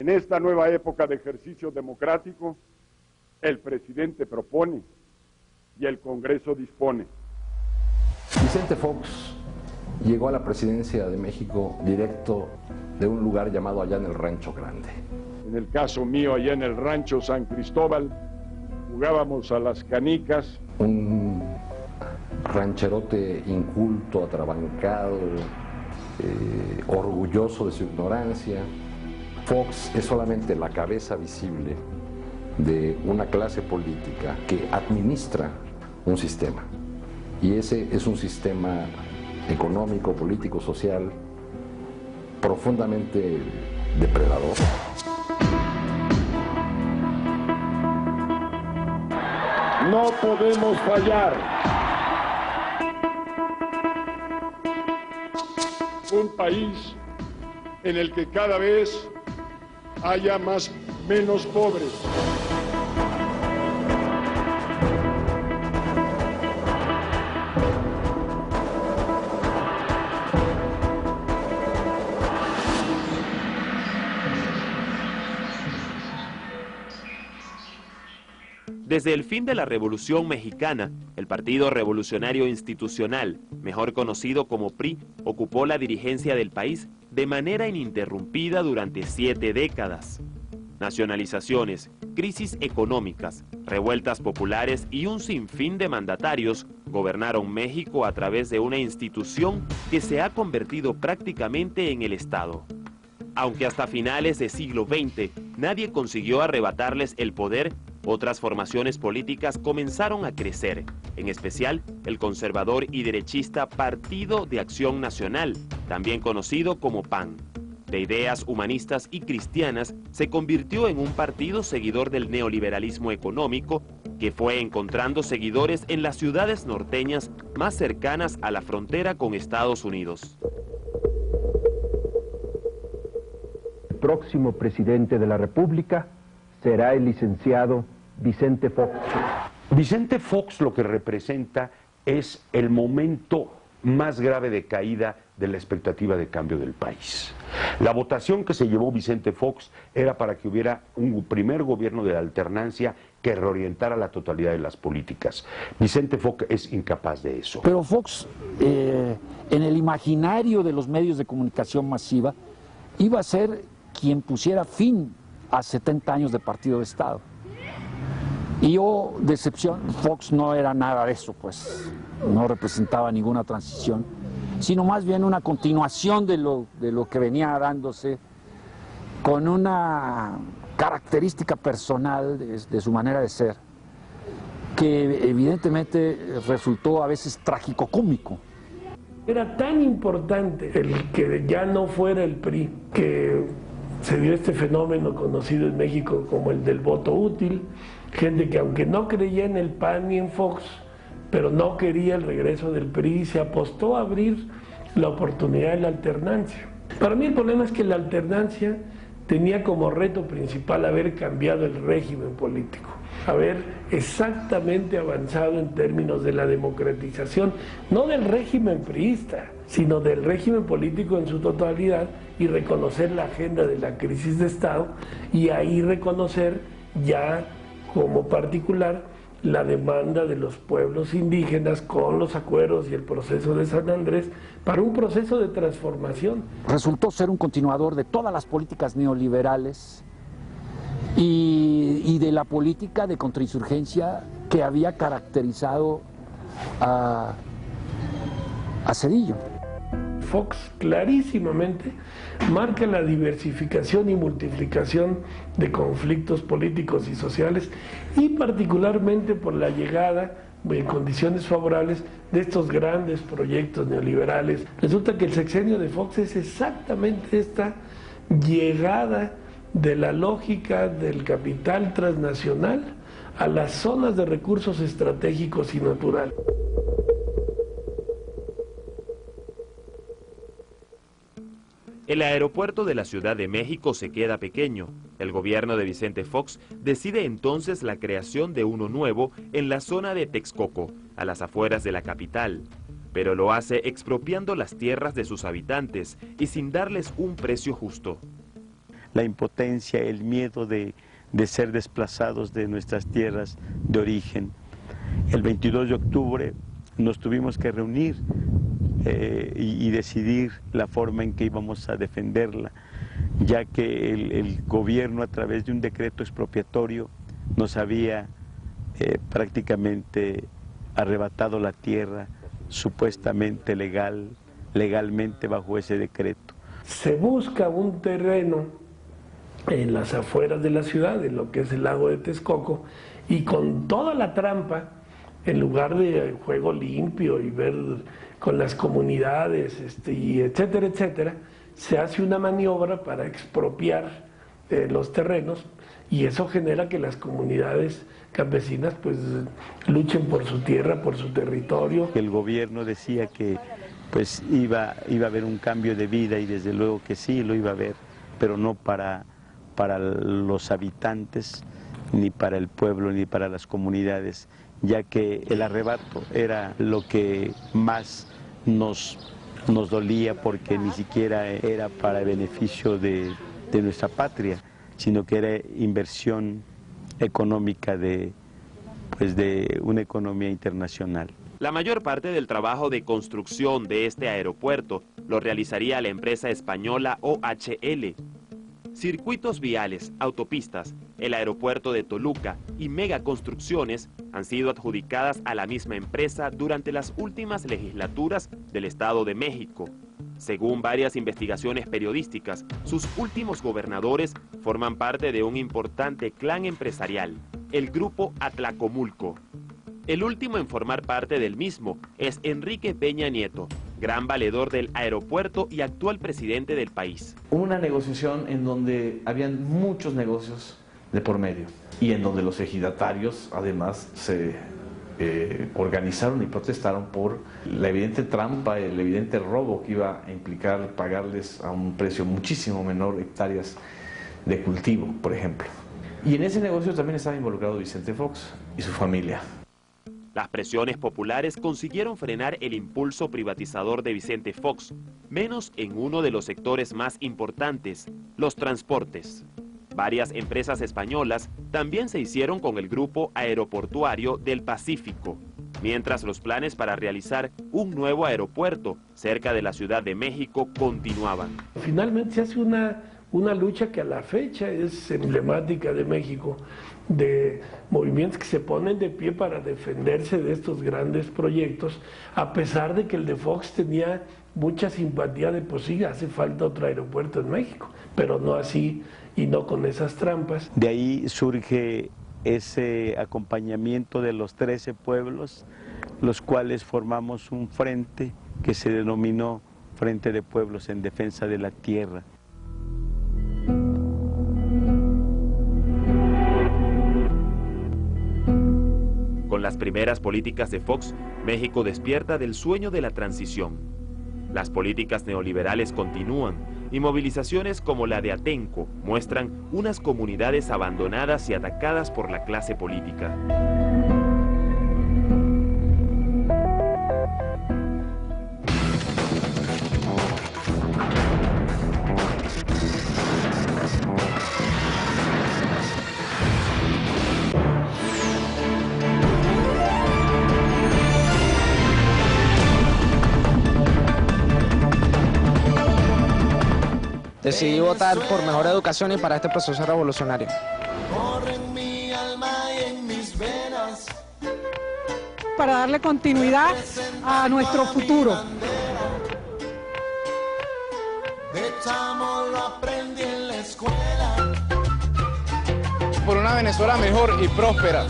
En esta nueva época de ejercicio democrático, el presidente propone y el Congreso dispone. Vicente Fox llegó a la presidencia de México directo de un lugar llamado allá en el Rancho Grande. En el caso mío, allá en el Rancho San Cristóbal, jugábamos a las canicas. Un rancherote inculto, atrabancado, orgulloso de su ignorancia. Fox es solamente la cabeza visible de una clase política que administra un sistema. Y ese es un sistema económico, político, social, profundamente depredador. No podemos fallar. Un país en el que cada vez haya menos pobres. Desde el fin de la Revolución Mexicana, el Partido Revolucionario Institucional, mejor conocido como PRI, ocupó la dirigencia del país de manera ininterrumpida durante 7 décadas. Nacionalizaciones, crisis económicas, revueltas populares y un sinfín de mandatarios gobernaron México a través de una institución que se ha convertido prácticamente en el Estado. Aunque hasta finales del siglo XX nadie consiguió arrebatarles el poder, otras formaciones políticas comenzaron a crecer, en especial el conservador y derechista Partido de Acción Nacional, también conocido como PAN. De ideas humanistas y cristianas, se convirtió en un partido seguidor del neoliberalismo económico que fue encontrando seguidores en las ciudades norteñas más cercanas a la frontera con Estados Unidos. El próximo presidente de la República será el licenciado Vicente Fox. Vicente Fox lo que representa es el momento más grave de caída de la expectativa de cambio del país. La votación que se llevó Vicente Fox era para que hubiera un primer gobierno de la alternancia que reorientara la totalidad de las políticas. Vicente Fox es incapaz de eso. Pero Fox, en el imaginario de los medios de comunicación masiva, iba a ser quien pusiera fin a 70 años de partido de Estado. Y yo, decepción, Fox no era nada de eso, pues, no representaba ninguna transición, sino más bien una continuación de lo que venía dándose, con una característica personal de su manera de ser, que evidentemente resultó a veces trágico-cómico. Era tan importante el que ya no fuera el PRI, que se dio este fenómeno conocido en México como el del voto útil, gente que aunque no creía en el PAN ni en Fox, pero no quería el regreso del PRI, se apostó a abrir la oportunidad de la alternancia. Para mí el problema es que la alternancia tenía como reto principal haber cambiado el régimen político, haber exactamente avanzado en términos de la democratización, no del régimen priista, sino del régimen político en su totalidad, y reconocer la agenda de la crisis de Estado, y ahí reconocer ya como particular la demanda de los pueblos indígenas con los acuerdos y el proceso de San Andrés para un proceso de transformación. Resultó ser un continuador de todas las políticas neoliberales y de la política de contrainsurgencia que había caracterizado a Zedillo. Fox clarísimamente marca la diversificación y multiplicación de conflictos políticos y sociales, y particularmente por la llegada en condiciones favorables de estos grandes proyectos neoliberales. Resulta que el sexenio de Fox es exactamente esta llegada de la lógica del capital transnacional a las zonas de recursos estratégicos y naturales. El aeropuerto de la Ciudad de México se queda pequeño. El gobierno de Vicente Fox decide entonces la creación de uno nuevo en la zona de Texcoco, a las afueras de la capital. Pero lo hace expropiando las tierras de sus habitantes y sin darles un precio justo. la impotencia, el miedo de ser desplazados de nuestras tierras de origen. El 22 de octubre nos tuvimos que reunir y decidir la forma en que íbamos a defenderla, ya que el gobierno, a través de un decreto expropiatorio, nos había prácticamente arrebatado la tierra supuestamente legalmente bajo ese decreto. Se busca un terreno en las afueras de la ciudad, en lo que es el lago de Texcoco, y con toda la trampa, en lugar de juego limpio y ver con las comunidades, y etcétera, etcétera, se hace una maniobra para expropiar los terrenos, y eso genera que las comunidades campesinas pues luchen por su tierra, por su territorio. El gobierno decía que pues iba a haber un cambio de vida, y desde luego que sí lo iba a haber, pero no para los habitantes, ni para el pueblo, ni para las comunidades, ya que el arrebato era lo que más nos dolía, porque ni siquiera era para el beneficio de nuestra patria, sino que era inversión económica de una economía internacional. La mayor parte del trabajo de construcción de este aeropuerto lo realizaría la empresa española OHL. Circuitos viales, autopistas, el aeropuerto de Toluca y megaconstrucciones han sido adjudicadas a la misma empresa durante las últimas legislaturas del Estado de México. Según varias investigaciones periodísticas, sus últimos gobernadores forman parte de un importante clan empresarial, el Grupo Atlacomulco. El último en formar parte del mismo es Enrique Peña Nieto, gran valedor del aeropuerto y actual presidente del país. Una negociación en donde habían muchos negocios de por medio y en donde los ejidatarios además se organizaron y protestaron por la evidente trampa, el evidente robo que iba a implicar pagarles a un precio muchísimo menor hectáreas de cultivo, por ejemplo. Y en ese negocio también estaba involucrado Vicente Fox y su familia. Las presiones populares consiguieron frenar el impulso privatizador de Vicente Fox, menos en uno de los sectores más importantes, los transportes. Varias empresas españolas también se hicieron con el Grupo Aeroportuario del Pacífico, mientras los planes para realizar un nuevo aeropuerto cerca de la Ciudad de México continuaban. Finalmente se hace una lucha que a la fecha es emblemática de México, de movimientos que se ponen de pie para defenderse de estos grandes proyectos, a pesar de que el de Fox tenía mucha simpatía de pues sí, hace falta otro aeropuerto en México, pero no así y no con esas trampas. De ahí surge ese acompañamiento de los 13 pueblos, los cuales formamos un frente que se denominó Frente de Pueblos en Defensa de la Tierra. Con las primeras políticas de Fox, México despierta del sueño de la transición. Las políticas neoliberales continúan y movilizaciones como la de Atenco muestran unas comunidades abandonadas y atacadas por la clase política. Decidí votar por mejor educación y para este proceso revolucionario. Corre en mi alma y en mis venas. Para darle continuidad a nuestro futuro. De chamo lo aprendí en la escuela. Por una Venezuela mejor y próspera.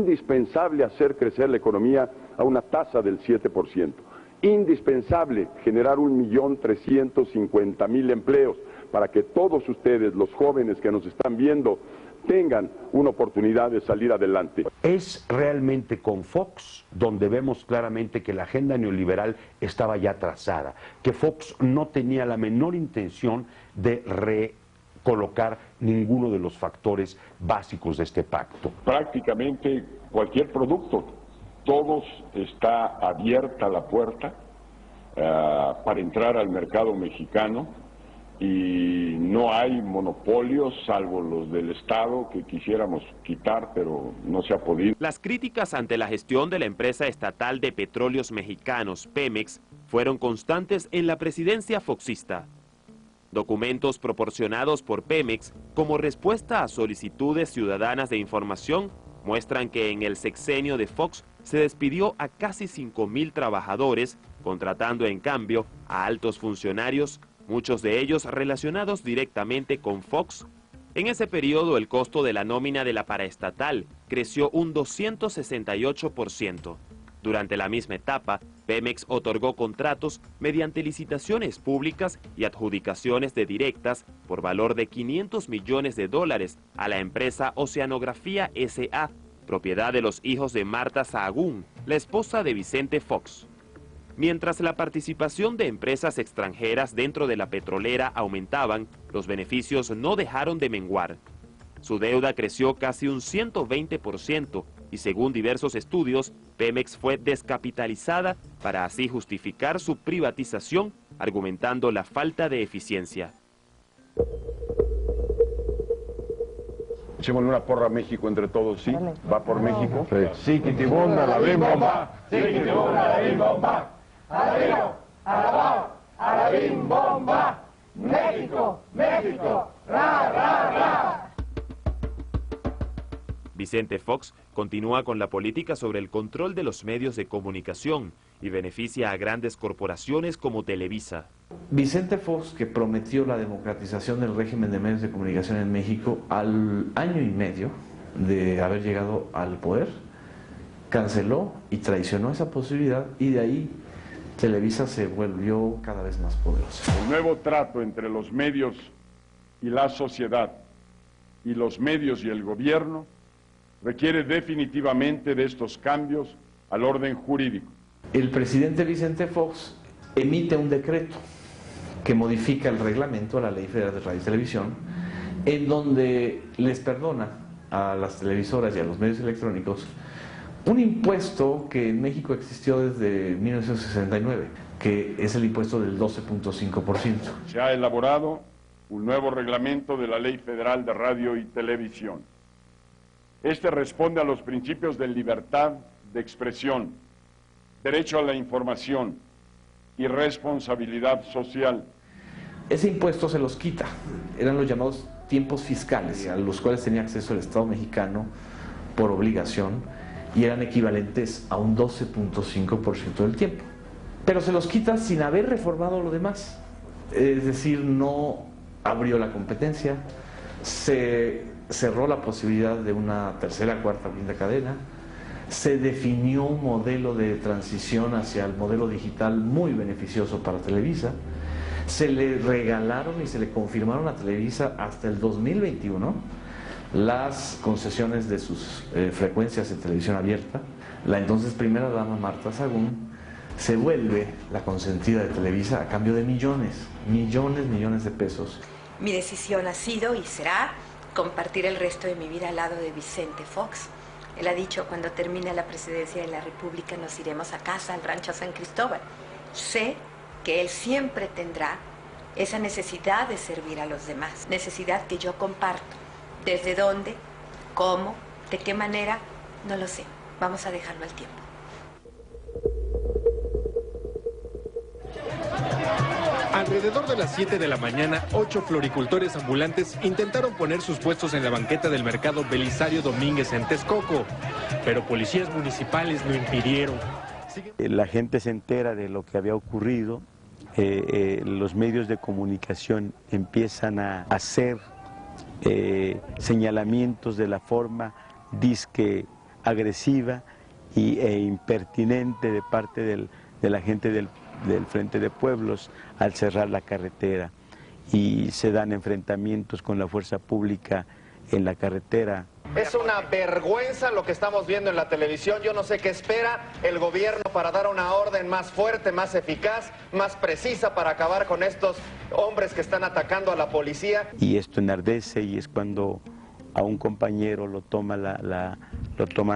indispensable hacer crecer la economía a una tasa del 7%. Indispensable generar 1.350.000 empleos para que todos ustedes, los jóvenes que nos están viendo, tengan una oportunidad de salir adelante. Es realmente con Fox donde vemos claramente que la agenda neoliberal estaba ya trazada, que Fox no tenía la menor intención de recolocar ninguno de los factores básicos de este pacto. Prácticamente cualquier producto, todos está abierta la puerta para entrar al mercado mexicano y no hay monopolios salvo los del Estado que quisiéramos quitar, pero no se ha podido. Las críticas ante la gestión de la empresa estatal de petróleos mexicanos, Pemex, fueron constantes en la presidencia foxista. Documentos proporcionados por Pemex como respuesta a solicitudes ciudadanas de información muestran que en el sexenio de Fox se despidió a casi 5.000 trabajadores, contratando en cambio a altos funcionarios, muchos de ellos relacionados directamente con Fox. En ese periodo el costo de la nómina de la paraestatal creció un 268%. Durante la misma etapa, Pemex otorgó contratos mediante licitaciones públicas y adjudicaciones de directas por valor de $500 millones a la empresa Oceanografía S.A., propiedad de los hijos de Marta Sahagún, la esposa de Vicente Fox. Mientras la participación de empresas extranjeras dentro de la petrolera aumentaban, los beneficios no dejaron de menguar. Su deuda creció casi un 120% y según diversos estudios, Pemex fue descapitalizada para así justificar su privatización, argumentando la falta de eficiencia. Echémosle una porra a México entre todos, ¿sí? ¿Va por México? Sí, Kitibomba, la bim bomba. Sí, Kitibomba, la bim bomba. Arriba, abajo, a la bim bomba. México, México, ra, ra, ra. Vicente Fox continúa con la política sobre el control de los medios de comunicación y beneficia a grandes corporaciones como Televisa. Vicente Fox, que prometió la democratización del régimen de medios de comunicación en México al año y medio de haber llegado al poder, canceló y traicionó esa posibilidad y de ahí Televisa se volvió cada vez más poderosa. El nuevo trato entre los medios y la sociedad y los medios y el gobierno requiere definitivamente de estos cambios al orden jurídico. El presidente Vicente Fox emite un decreto que modifica el reglamento a la Ley Federal de Radio y Televisión, en donde les perdona a las televisoras y a los medios electrónicos un impuesto que en México existió desde 1969, que es el impuesto del 12.5%. Se ha elaborado un nuevo reglamento de la Ley Federal de Radio y Televisión. Este responde a los principios de libertad de expresión, derecho a la información y responsabilidad social. Ese impuesto se los quita, eran los llamados tiempos fiscales, a los cuales tenía acceso el Estado mexicano por obligación y eran equivalentes a un 12.5% del tiempo. Pero se los quita sin haber reformado lo demás, es decir, no abrió la competencia, se cerró la posibilidad de una tercera, cuarta, quinta cadena, se definió un modelo de transición hacia el modelo digital muy beneficioso para Televisa, se le regalaron y se le confirmaron a Televisa hasta el 2021 las concesiones de sus frecuencias en televisión abierta. La entonces primera dama Marta Sahagún se vuelve la consentida de Televisa a cambio de millones de pesos. Mi decisión ha sido y será compartir el resto de mi vida al lado de Vicente Fox. Él ha dicho, cuando termine la presidencia de la República nos iremos a casa, al rancho San Cristóbal. Sé que él siempre tendrá esa necesidad de servir a los demás, necesidad que yo comparto. ¿Desde dónde? ¿Cómo? ¿De qué manera? No lo sé. Vamos a dejarlo al tiempo. Alrededor de las 7 de la mañana, 8 floricultores ambulantes intentaron poner sus puestos en la banqueta del mercado Belisario Domínguez en Texcoco, pero policías municipales lo impidieron. La gente se entera de lo que había ocurrido, los medios de comunicación empiezan a hacer señalamientos de la forma disque agresiva e impertinente de parte de la gente del Frente de Pueblos al cerrar la carretera, y se dan enfrentamientos con la fuerza pública en la carretera. Es una vergüenza lo que estamos viendo en la televisión. Yo no sé qué espera el gobierno para dar una orden más fuerte, más eficaz, más precisa para acabar con estos hombres que están atacando a la policía. Y esto enardece, y es cuando a un compañero lo toman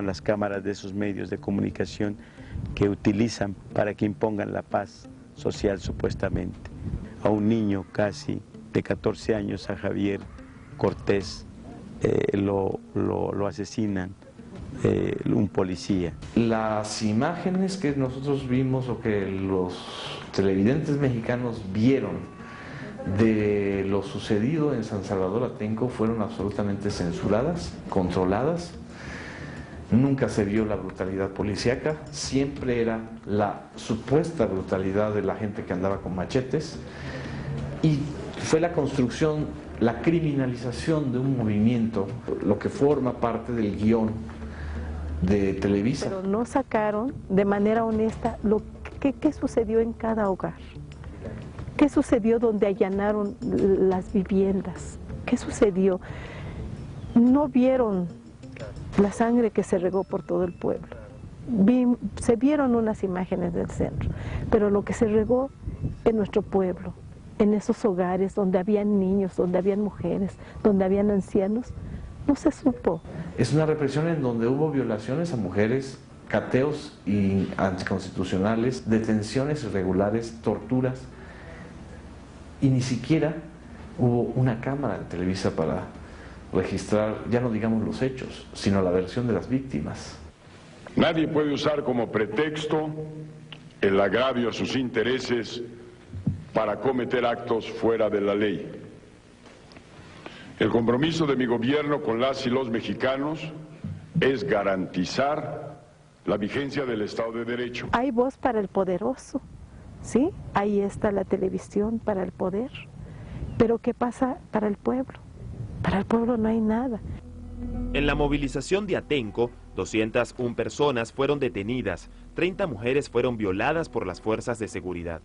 las cámaras de esos medios de comunicación que utilizan para que impongan la paz social supuestamente. A un niño casi de 14 años, a Javier Cortés, lo asesinan un policía. Las imágenes que nosotros vimos o que los televidentes mexicanos vieron de lo sucedido en San Salvador Atenco fueron absolutamente censuradas, controladas. Nunca se vio la brutalidad policíaca, siempre era la supuesta brutalidad de la gente que andaba con machetes, y fue la construcción, la criminalización de un movimiento, lo que forma parte del guión de Televisa. Pero no sacaron de manera honesta qué sucedió en cada hogar, qué sucedió donde allanaron las viviendas, qué sucedió. No vieron la sangre que se regó por todo el pueblo. Se vieron unas imágenes del centro, pero lo que se regó en nuestro pueblo, en esos hogares donde habían niños, donde habían mujeres, donde habían ancianos, no se supo. Es una represión en donde hubo violaciones a mujeres, cateos anticonstitucionales, detenciones irregulares, torturas, y ni siquiera hubo una cámara en Televisa para registrar, ya no digamos los hechos, sino la versión de las víctimas. Nadie puede usar como pretexto el agravio a sus intereses para cometer actos fuera de la ley. El compromiso de mi gobierno con las y los mexicanos es garantizar la vigencia del Estado de Derecho. Hay voz para el poderoso, ¿sí? Ahí está la televisión para el poder. Pero ¿qué pasa para el pueblo? Para el pueblo no hay nada. En la movilización de Atenco, 201 personas fueron detenidas, 30 mujeres fueron violadas por las fuerzas de seguridad.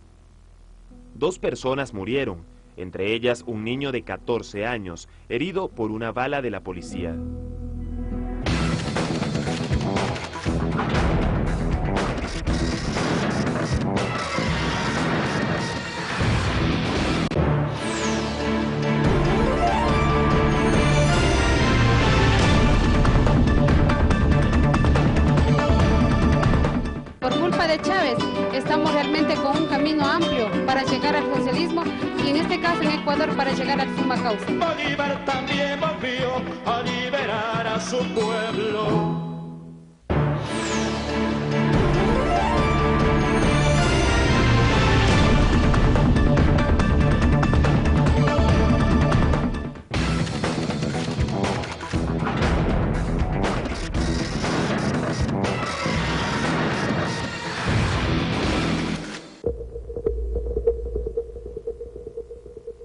2 personas murieron, entre ellas un niño de 14 años, herido por una bala de la policía. Por culpa de Chávez, estamos realmente con un camino amplio para llegar al socialismo, y en este caso en Ecuador para llegar al suma causa. Bolívar también volvió a liberar a su pueblo.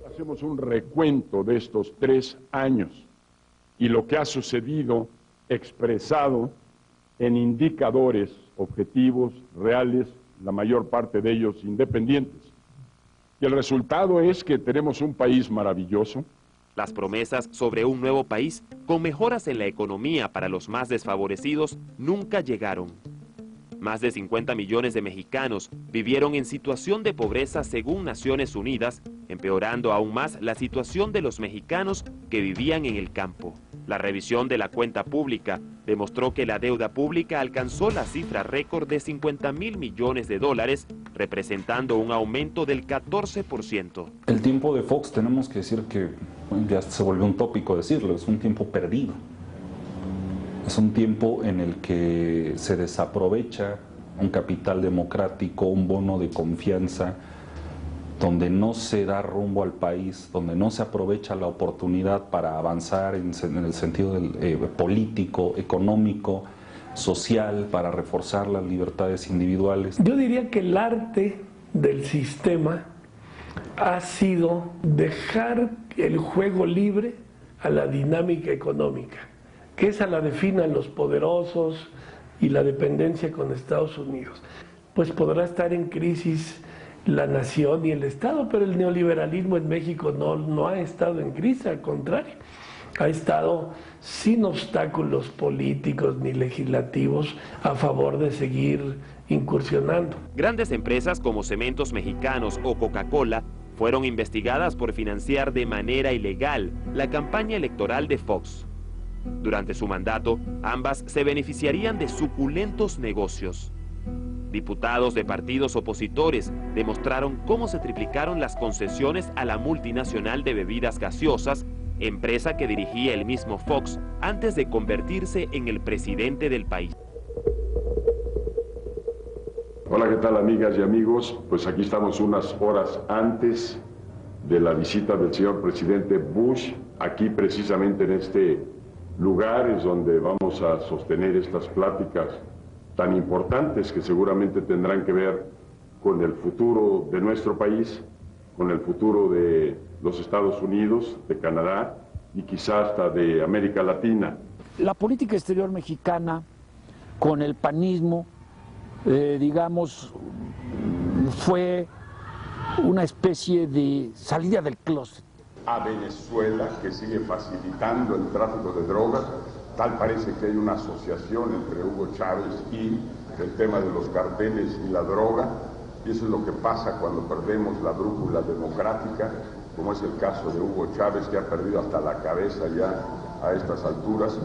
Hacemos un recuento de estos 3 años y lo que ha sucedido expresado en indicadores objetivos, reales, la mayor parte de ellos independientes. Y el resultado es que tenemos un país maravilloso. Las promesas sobre un nuevo país con mejoras en la economía para los más desfavorecidos nunca llegaron. Más de 50 millones de mexicanos vivieron en situación de pobreza según Naciones Unidas, empeorando aún más la situación de los mexicanos que vivían en el campo. La revisión de la cuenta pública demostró que la deuda pública alcanzó la cifra récord de 50,000 millones de dólares, representando un aumento del 14%. El tiempo de Fox, tenemos que decir que ya se volvió un tópico decirlo, es un tiempo perdido. Es un tiempo en el que se desaprovecha un capital democrático, un bono de confianza, donde no se da rumbo al país, donde no se aprovecha la oportunidad para avanzar en el sentido político, económico, social, para reforzar las libertades individuales. Yo diría que el arte del sistema ha sido dejar el juego libre a la dinámica económica. que esa la definan los poderosos y la dependencia con Estados Unidos, pues podrá estar en crisis la nación y el Estado, pero el neoliberalismo en México no ha estado en crisis, al contrario, ha estado sin obstáculos políticos ni legislativos a favor de seguir incursionando. Grandes empresas como Cementos Mexicanos o Coca-Cola fueron investigadas por financiar de manera ilegal la campaña electoral de Fox. Durante su mandato, ambas se beneficiarían de suculentos negocios. Diputados de partidos opositores demostraron cómo se triplicaron las concesiones a la multinacional de bebidas gaseosas, empresa que dirigía el mismo Fox antes de convertirse en el presidente del país. Hola, ¿qué tal, amigas y amigos? Pues aquí estamos unas horas antes de la visita del señor presidente Bush. Aquí precisamente en este lugar es donde vamos a sostener estas pláticas tan importantes que seguramente tendrán que ver con el futuro de nuestro país, con el futuro de los Estados Unidos, de Canadá y quizás hasta de América Latina. La política exterior mexicana, con el panismo, digamos, fue una especie de salida del closet. A Venezuela, que sigue facilitando el tráfico de drogas, tal parece que hay una asociación entre Hugo Chávez y el tema de los carteles y la droga, y eso es lo que pasa cuando perdemos la brújula democrática, como es el caso de Hugo Chávez, que ha perdido hasta la cabeza ya a estas alturas.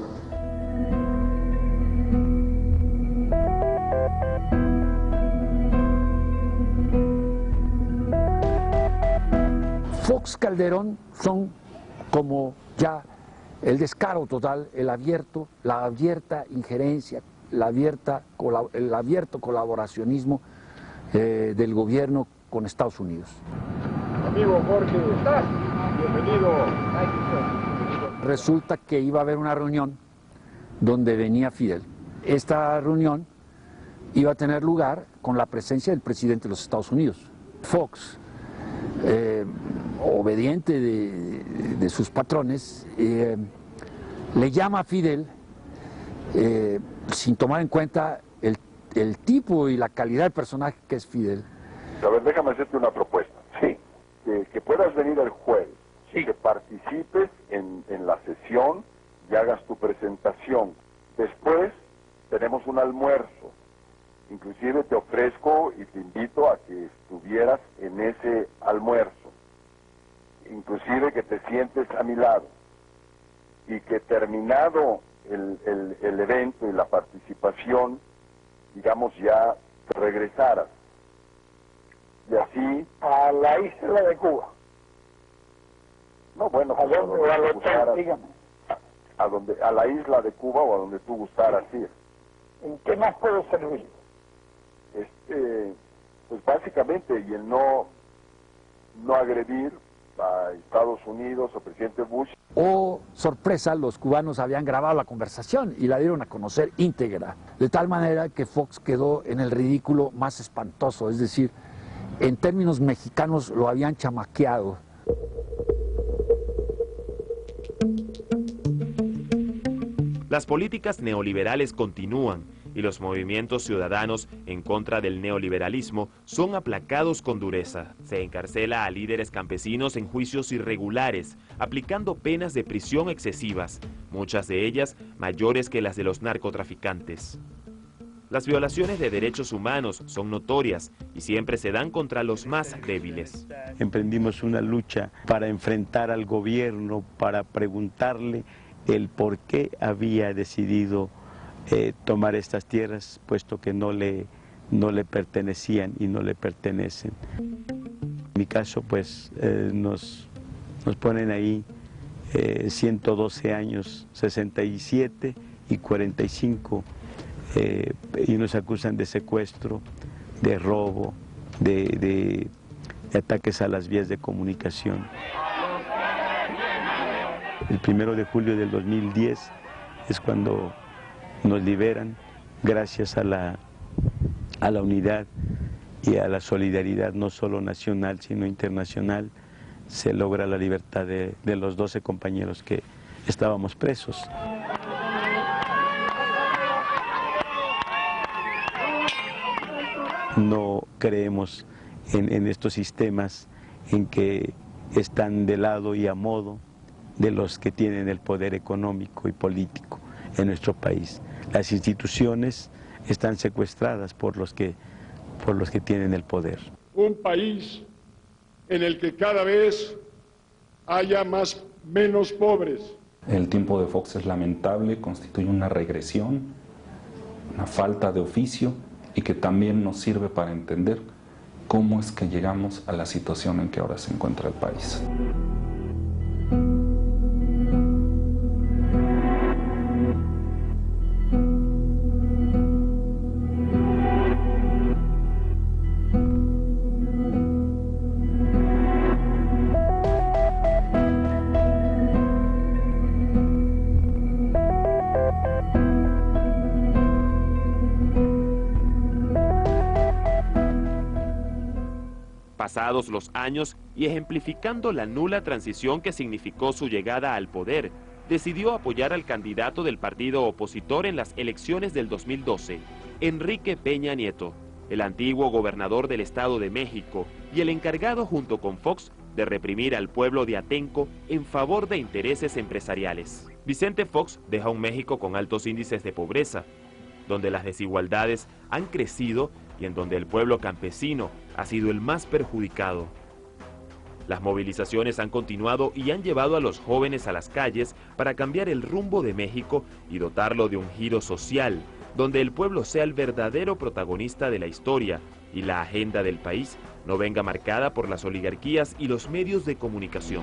Fox, Calderón son como ya el descaro total, la abierta injerencia, el abierto colaboracionismo del gobierno con Estados Unidos. Amigo Jorge, ¿estás? Bienvenido. Resulta que iba a haber una reunión donde venía Fidel. Esta reunión iba a tener lugar con la presencia del presidente de los Estados Unidos. Fox, obediente de sus patrones, le llama a Fidel sin tomar en cuenta el tipo y la calidad del personaje que es Fidel. A ver, déjame hacerte una propuesta. Sí. Que puedas venir el jueves, sí, que participes en la sesión y hagas tu presentación. Después tenemos un almuerzo. Inclusive te ofrezco y te invito a que estuvieras en ese almuerzo. Inclusive que te sientes a mi lado. Y que terminado el evento y la participación, digamos, ya te regresaras. Y así... A la isla de Cuba. No, bueno, pues ¿a dónde? al hotel, dígame. A la isla de Cuba o a donde tú gustaras ir. ¿En qué más puedo servir? Pues básicamente, y el no agredir a Estados Unidos o presidente Bush. Oh, sorpresa, los cubanos habían grabado la conversación y la dieron a conocer íntegra, de tal manera que Fox quedó en el ridículo más espantoso, es decir, en términos mexicanos lo habían chamaqueado. Las políticas neoliberales continúan y los movimientos ciudadanos en contra del neoliberalismo son aplacados con dureza. Se encarcela a líderes campesinos en juicios irregulares, aplicando penas de prisión excesivas, muchas de ellas mayores que las de los narcotraficantes. Las violaciones de derechos humanos son notorias y siempre se dan contra los más débiles. Emprendimos una lucha para enfrentar al gobierno, para preguntarle el por qué había decidido tomar estas tierras, puesto que no le pertenecían y no le pertenecen. En mi caso, pues, nos ponen ahí 112 años, 67 y 45, y nos acusan de secuestro, de robo, de ataques a las vías de comunicación. El 1 de julio del 2010 es cuando nos liberan, gracias a la unidad y a la solidaridad no solo nacional sino internacional, se logra la libertad de los 12 compañeros que estábamos presos. no creemos en estos sistemas en que están de lado y a modo de los que tienen el poder económico y político en nuestro país. Las instituciones están secuestradas por los que tienen el poder. Un país en el que cada vez haya menos pobres. El tiempo de Fox es lamentable, constituye una regresión, una falta de oficio y que también nos sirve para entender cómo es que llegamos a la situación en que ahora se encuentra el país. Pasados los años y ejemplificando la nula transición que significó su llegada al poder, decidió apoyar al candidato del partido opositor en las elecciones del 2012, Enrique Peña Nieto, el antiguo gobernador del Estado de México y el encargado junto con Fox de reprimir al pueblo de Atenco en favor de intereses empresariales. Vicente Fox deja un México con altos índices de pobreza, donde las desigualdades han crecido y en donde el pueblo campesino ha sido el más perjudicado. Las movilizaciones han continuado y han llevado a los jóvenes a las calles para cambiar el rumbo de México y dotarlo de un giro social, donde el pueblo sea el verdadero protagonista de la historia y la agenda del país no venga marcada por las oligarquías y los medios de comunicación.